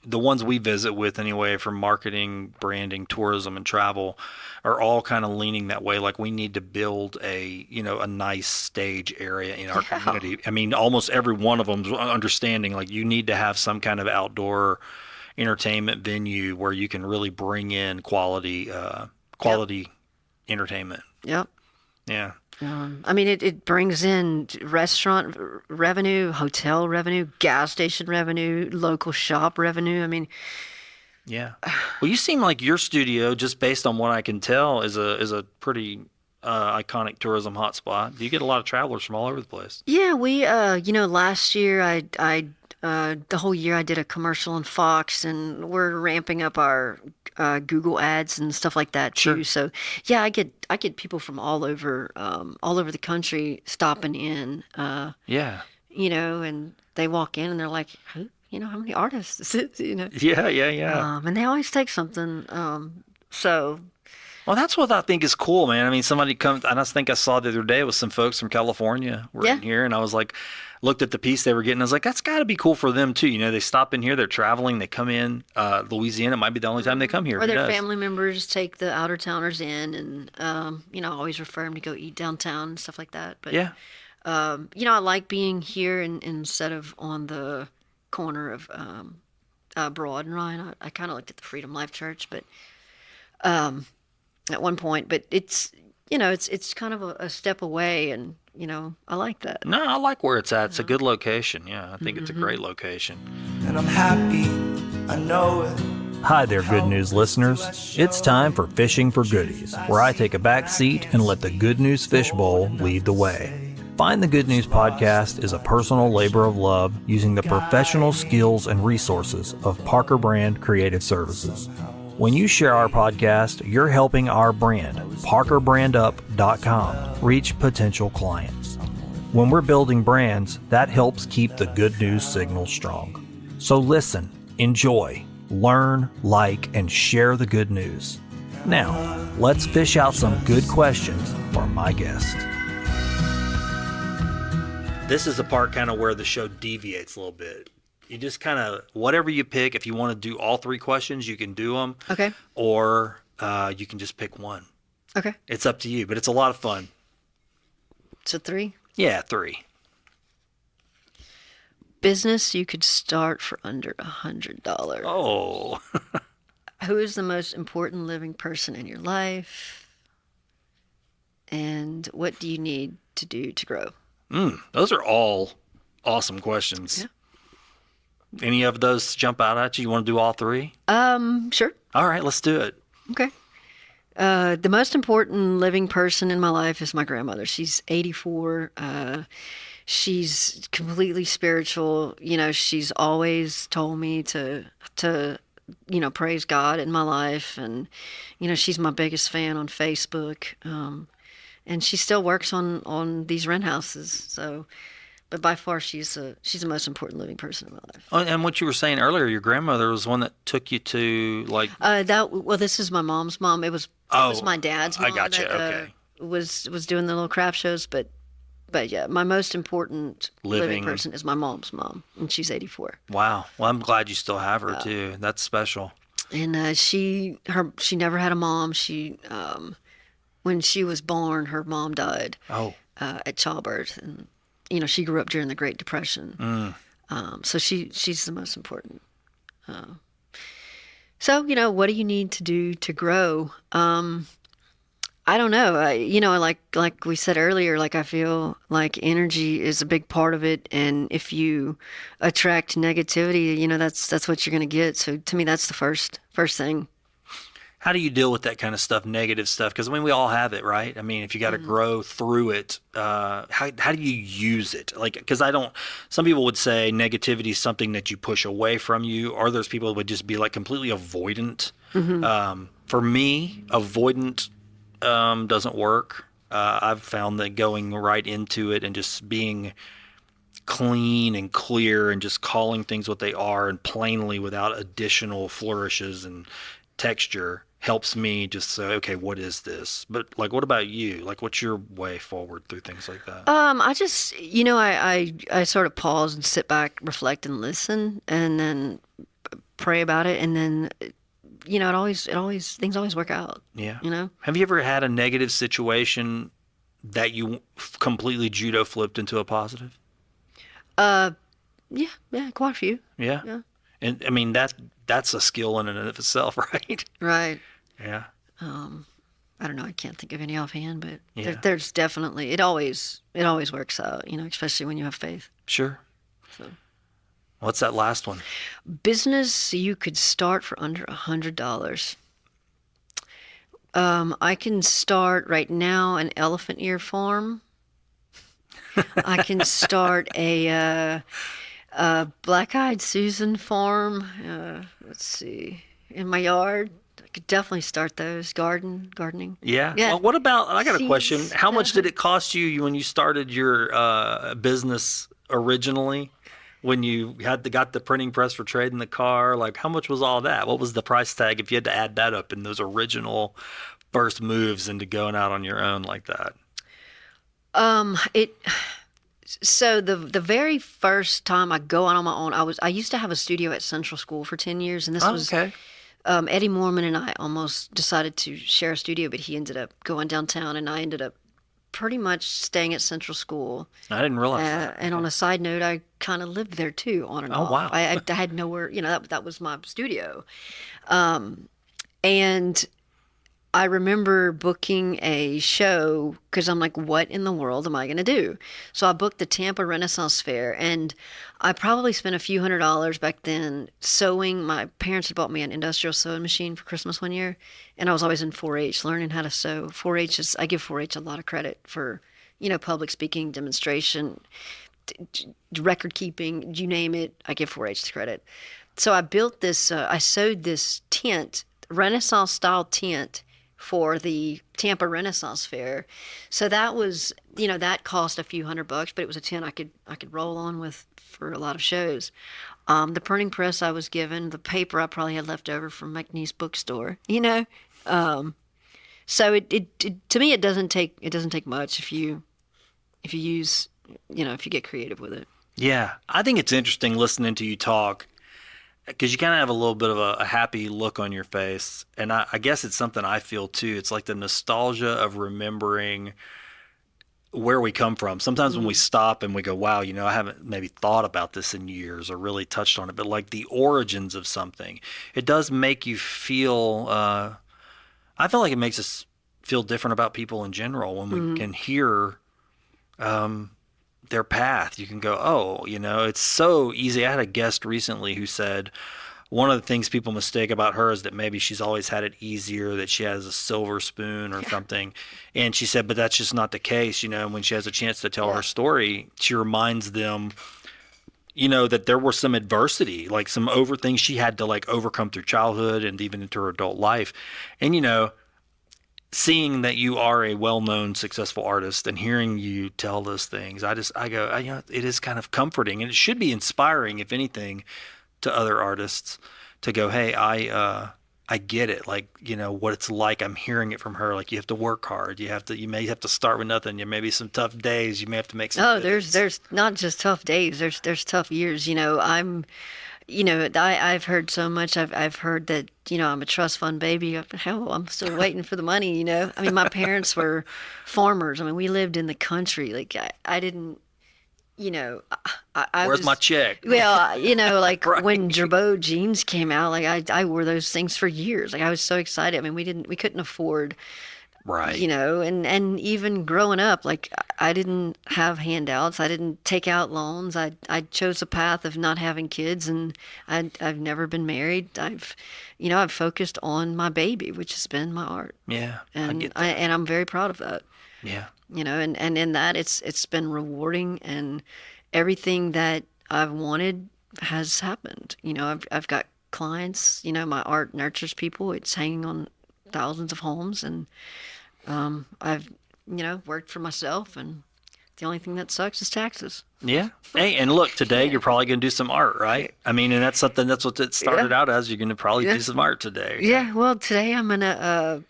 the ones we visit with anyway, from marketing, branding, tourism, and travel, are all kind of leaning that way. Like, we need to build a nice stage area in our community. I mean, almost every one of them's understanding, like, you need to have some kind of outdoor entertainment venue where you can really bring in quality entertainment. Yep. Yeah. I mean, it brings in restaurant revenue, hotel revenue, gas station revenue, local shop revenue. I mean, yeah. Well, you seem like your studio, just based on what I can tell, is a pretty iconic tourism hotspot. Do you get a lot of travelers from all over the place? Yeah, we last year I the whole year I did a commercial on Fox, and we're ramping up our Google ads and stuff like that too. Sure. So yeah, I get people from all over the country stopping in. Yeah. And they walk in and they're like, who? How many artists is it? Yeah. And they always take something. So. Well, that's what I think is cool, man. I mean, somebody comes, and I think I saw the other day with some folks from California were in here, and I was like, looked at the piece they were getting. I was like, that's got to be cool for them too. They stop in here, they're traveling, they come in. Louisiana might be the only time they come here. Or their family members take the outer towners in, and I always refer them to go eat downtown and stuff like that. But yeah, I like being here instead of on the corner of Broad and Ryan. I kind of looked at the Freedom Life Church, but at one point, but it's it's kind of a step away, and I like that. No, I like where it's at. It's a good location. Yeah, I think it's a great location. And I'm happy, I know it. Hi there, Good News listeners. It's time for Fishing for Goodies, where I take a back seat and let the Good News Fishbowl lead the way. Find the Good News podcast is a personal labor of love using the professional skills and resources of Parker Brand Creative Services. When you share our podcast, you're helping our brand, parkerbrandup.com, reach potential clients. When we're building brands, that helps keep the Good News signal strong. So listen, enjoy, learn, like, and share the good news. Now, let's fish out some good questions for my guest. This is the part kind of where the show deviates a little bit. You just kind of, whatever you pick, if you want to do all three questions, you can do them. Okay. Or you can just pick one. Okay. It's up to you, but it's a lot of fun. So 3? Yeah, 3. Business you could start for under $100. Oh. Who is the most important living person in your life? And what do you need to do to grow? Those are all awesome questions. Yeah. Any of those jump out at you? You want to do all 3? Sure. All right, let's do it. Okay. The most important living person in my life is my grandmother. She's 84. She's completely spiritual. She's always told me to praise God in my life. And, she's my biggest fan on Facebook. And she still works on these rent houses. So, but by far she's the most important living person in my life. Oh, and what you were saying earlier, your grandmother was one that took you to this is my mom's mom. It was my dad's mom. I got you. That, okay. Was doing the little craft shows, but But yeah, my most important living Living. person is my mom's mom, and she's 84. Wow. Well, I'm glad you still have her too. That's special. And she never had a mom. When she was born, her mom died Oh. at childbirth, and she grew up during the Great Depression. So she's the most important. So what do you need to do to grow? I don't know. Like we said earlier, like I feel like energy is a big part of it, and if you attract negativity, that's what you're going to get. So to me, that's the first thing. How do you deal with that kind of stuff, negative stuff? Because I mean, we all have it, right? I mean, if you got to grow through it, how do you use it? Like, because some people would say negativity is something that you push away from you, or there's people that would just be like completely avoidant. For me, avoidant doesn't work. I've found that going right into it and just being clean and clear and just calling things what they are and plainly without additional flourishes and texture helps me just say, okay, what is this? But like, what about you? Like, what's your way forward through things like that? I just, I sort of pause and sit back, reflect and listen, and then pray about it. And then, things always work out. Yeah. Have you ever had a negative situation that you completely judo flipped into a positive? Yeah, quite a few. Yeah. Yeah. And I mean, that's a skill in and of itself, right? Right. Yeah. I don't know. I can't think of any offhand, but Yeah. there's definitely, it always works out, especially when you have faith. Sure. So. What's that last one? Business you could start for under $100. I can start right now an elephant ear farm. I can start a black-eyed Susan farm. Let's see, in my yard. I could definitely start those. Gardening. Yeah. Yeah. Well, what about, I got a question. Seeds. How much did it cost you when you started your business originally? When you got the printing press for trading the car, like how much was all that? What was the price tag if you had to add that up in those original first moves into going out on your own like that? So the very first time I go out on my own, I used to have a studio at Central School for 10 years, and this was Okay. Eddie Mormon and I almost decided to share a studio, but he ended up going downtown, and I ended up pretty much staying at Central School. I didn't realize that. And on a side note, I kind of lived there too, on and off. wow. I had nowhere, that was my studio. And I remember booking a show because I'm like, what in the world am I going to do? So I booked the Tampa Renaissance Fair, and I probably spent a few $100s back then sewing. My parents had bought me an industrial sewing machine for Christmas one year, and I was always in 4-H learning how to sew. 4-H I give 4-H a lot of credit for, public speaking, demonstration, record keeping, you name it. I give 4-H the credit. So I built this, I sewed this tent, Renaissance style tent, for the Tampa Renaissance Fair. So that was, that cost a few $100, but it was a tent I could roll on with for a lot of shows. The printing press I was given, the paper I probably had left over from McNeese bookstore, So it to me it doesn't take much if you use, if you get creative with it. Yeah. I think it's interesting listening to you talk because you kind of have a little bit of a happy look on your face. And I guess it's something I feel too. It's like the nostalgia of remembering where we come from. Sometimes when we stop and we go, wow, I haven't maybe thought about this in years or really touched on it, but like the origins of something, it does make you feel, I feel like it makes us feel different about people in general when we can hear their path. You can go, oh, it's so easy. I had a guest recently who said one of the things people mistake about her is that maybe she's always had it easier, that she has a silver spoon or something. And she said, but that's just not the case. When she has a chance to tell her story, she reminds them, that there was some adversity, like some things she had to like overcome through childhood and even into her adult life. And, seeing that you are a well-known successful artist and hearing you tell those things, I go, it is kind of comforting, and it should be inspiring, if anything, to other artists to go, hey, I get it. Like, what it's like. I'm hearing it from her. Like, you have to work hard. You may have to start with nothing. You may be some tough days. You may have to make some Oh, pivots. there's not just tough days. There's tough years. I've heard so much. I've heard that, I'm a trust fund baby. Hell, I'm still waiting for the money. I mean, my parents were farmers. I mean, we lived in the country. Like, I didn't, I Where's was, my check? well, like Right. when Gerbeau jeans came out, like I wore those things for years. Like I was so excited. I mean, we couldn't afford, Right. and even growing up, like I didn't have handouts. I didn't take out loans. I chose a path of not having kids, and I've never been married. I've focused on my baby, which has been my art, Yeah. I and get that. and I'm very proud of that. Yeah. And in that it's been rewarding, and everything that I've wanted has happened. I've got clients. My art nurtures people. It's hanging on thousands of homes, and I've worked for myself, and the only thing that sucks is taxes. Yeah. Hey, and look, today you're probably going to do some art, right? I mean, and that's what it started out as. You're going to probably Yeah. do some art today. Yeah, well, today I'm gonna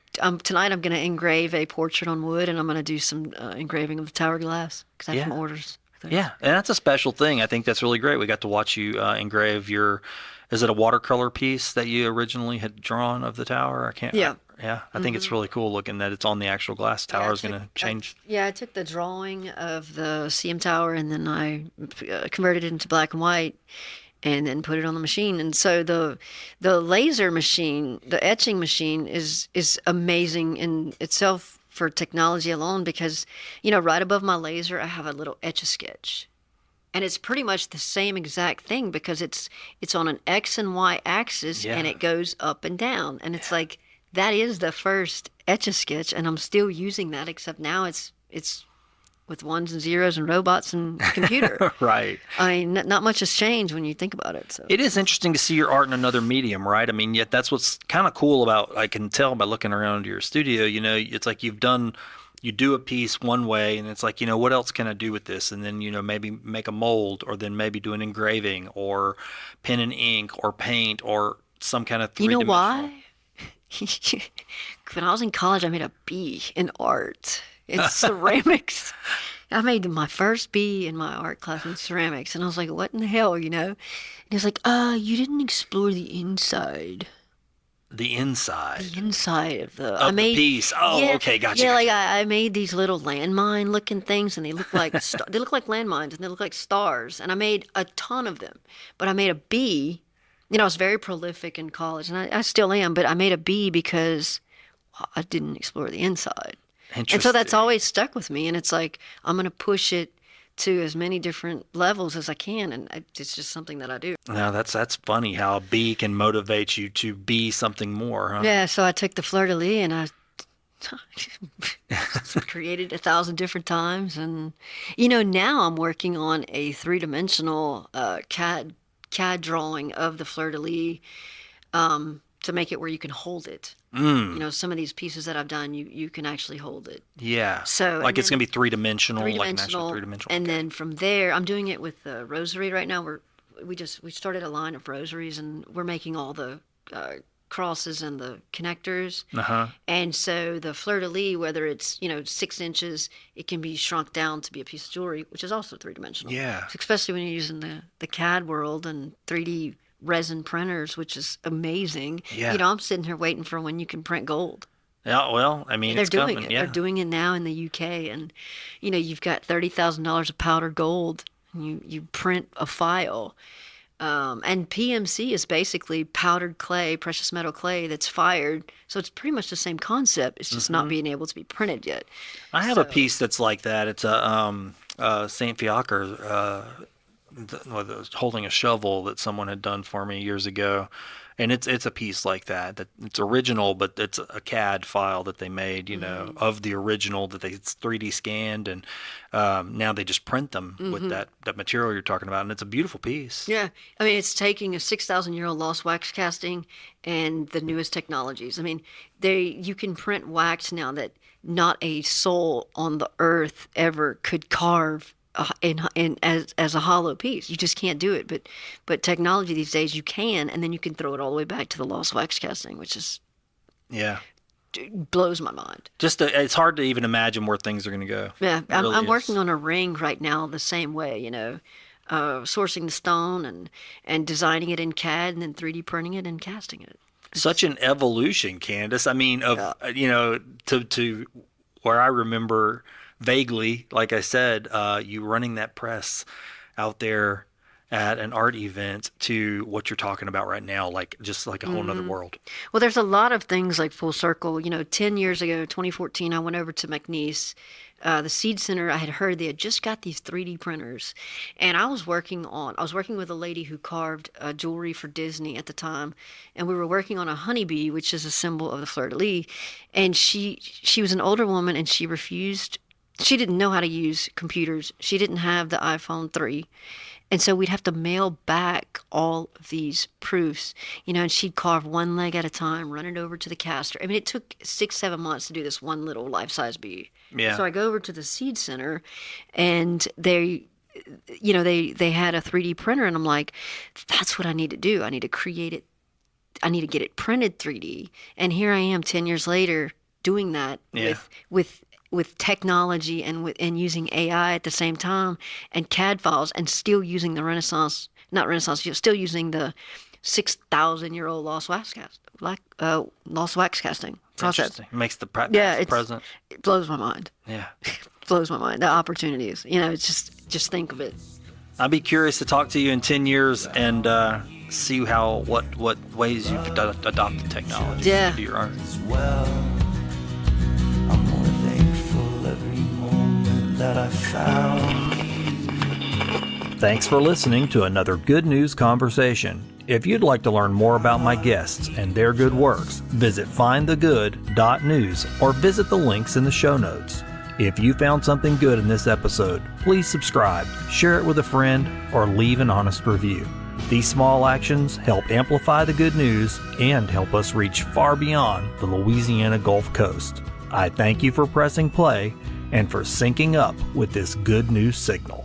tonight I'm gonna engrave a portrait on wood, and I'm gonna do some engraving of the tower glass because I have some Yeah. orders. Yeah, and that's a special thing. I think that's really great. We got to watch you engrave is it a watercolor piece that you originally had drawn of the tower? I can't. Yeah. Yeah, I think it's really cool looking that it's on the actual glass. Tower is going to change. I took the drawing of the CM Tower, and then I converted it into black and white, and then put it on the machine. And so the laser machine, the etching machine, is amazing in itself for technology alone, because right above my laser I have a little Etch-a-Sketch. And it's pretty much the same exact thing, because it's on an X and Y axis, Yeah. and it goes up and down. And it's like, that is the first Etch-a-Sketch, and I'm still using that, except now it's with ones and zeros and robots and computer. Right. I mean, not much has changed when you think about it. So It is interesting to see your art in another medium, right? I mean, yet that's what's kind of cool about, I can tell by looking around your studio, it's like you do a piece one way, and it's like, what else can I do with this? And then, maybe make a mold, or then maybe do an engraving, or pen and ink, or paint, or some kind of you know three-dimensional. why? When I was in college, I made a B in art. It's ceramics. I made my first B in my art class in ceramics, and I was like, "What in the hell?" And he was like, you didn't explore the inside." The inside The inside of the of the piece. Oh, yeah, okay, gotcha. yeah, gotcha. like I made these little landmine looking things, and they look like they look like landmines, and they look like stars, and I made a ton of them. But I made a B. I was very prolific in college, and I still am, but I made a B because I didn't explore the inside. And so that's Interesting. always stuck with me, and it's like I'm going to push it to as many different levels as I can, and it's just something that I do. Now that's funny how a bee can motivate you to be something more, huh? Yeah, so I took the fleur de lis and I created 1,000 different times, and now I'm working on a three-dimensional CAD drawing of the fleur de lis, to make it where you can hold it. Some of these pieces that I've done, you can actually hold it. Yeah. So, like and it's then- gonna be three-dimensional, like an actual Three-dimensional, three-dimensional. and then from there, I'm doing it with the rosary right now. We started a line of rosaries, and we're making all the crosses and the connectors. Uh-huh. And so the fleur de lis, whether it's 6 inches, it can be shrunk down to be a piece of jewelry, which is also three-dimensional. Yeah. Especially when you're using the CAD world and 3D resin printers, which is amazing. Yeah. I'm sitting here waiting for when you can print gold. Yeah, well, I mean, They're it's doing coming. it. Yeah. They're doing it now in the UK, and you've got $30,000 of powdered gold, and you print a file. And PMC is basically powdered clay, precious metal clay that's fired. So it's pretty much the same concept. It's just not being able to be printed yet. I have a piece that's like that. It's a Saint Fiacre holding a shovel that someone had done for me years ago, and it's a piece like that it's original, but it's a CAD file that they made, of the original that they 3D scanned, and now they just print them with that material you're talking about, and it's a beautiful piece. Yeah. I mean, it's taking a 6,000-year-old lost wax casting and the newest technologies. I mean, you can print wax now that not a soul on the earth ever could carve in as a hollow piece. You just can't do it. But technology these days, you can, and then you can throw it all the way back to the lost wax casting, which is Yeah. blows my mind. It's hard to even imagine where things are going to go. Yeah, It really I'm is. working on a ring right now the same way, sourcing the stone and designing it in CAD and then 3D printing it and casting it. Such an evolution, Candice. I mean, to where I remember vaguely, like I said, you running that press out there at an art event to what you're talking about right now, like just like a whole nother world. Well, there's a lot of things like full circle. 10 years ago, 2014, I went over to McNeese, the Seed Center. I had heard they had just got these 3D printers, and I was working with a lady who carved jewelry for Disney at the time, and we were working on a honeybee, which is a symbol of the fleur de lis, and she was an older woman, and she refused. She didn't know how to use computers. She didn't have the iPhone 3. And so we'd have to mail back all of these proofs, and she'd carve one leg at a time, run it over to the caster. I mean, it took 6-7 months to do this one little life-size bee. Yeah. So I go over to the Seed Center, and they had a 3D printer, and I'm like, that's what I need to do. I need to create it. I need to get it printed 3D. And here I am 10 years later doing that with technology and using AI at the same time and CAD files and still using still using the 6,000-year-old lost wax casting process. Interesting. Makes the present. It blows my mind. Yeah. It blows my mind. The opportunities. It's just think of it. I'd be curious to talk to you in 10 years and see what ways you've adopted technology Yeah. to your art. Well, I'm more thankful every moment that I found. Thanks for listening to another Good News Conversation. If you'd like to learn more about my guests and their good works, visit findthegood.news or visit the links in the show notes. If you found something good in this episode, please subscribe, share it with a friend, or leave an honest review. These small actions help amplify the good news and help us reach far beyond the Louisiana Gulf Coast. I thank you for pressing play and for syncing up with this good news signal.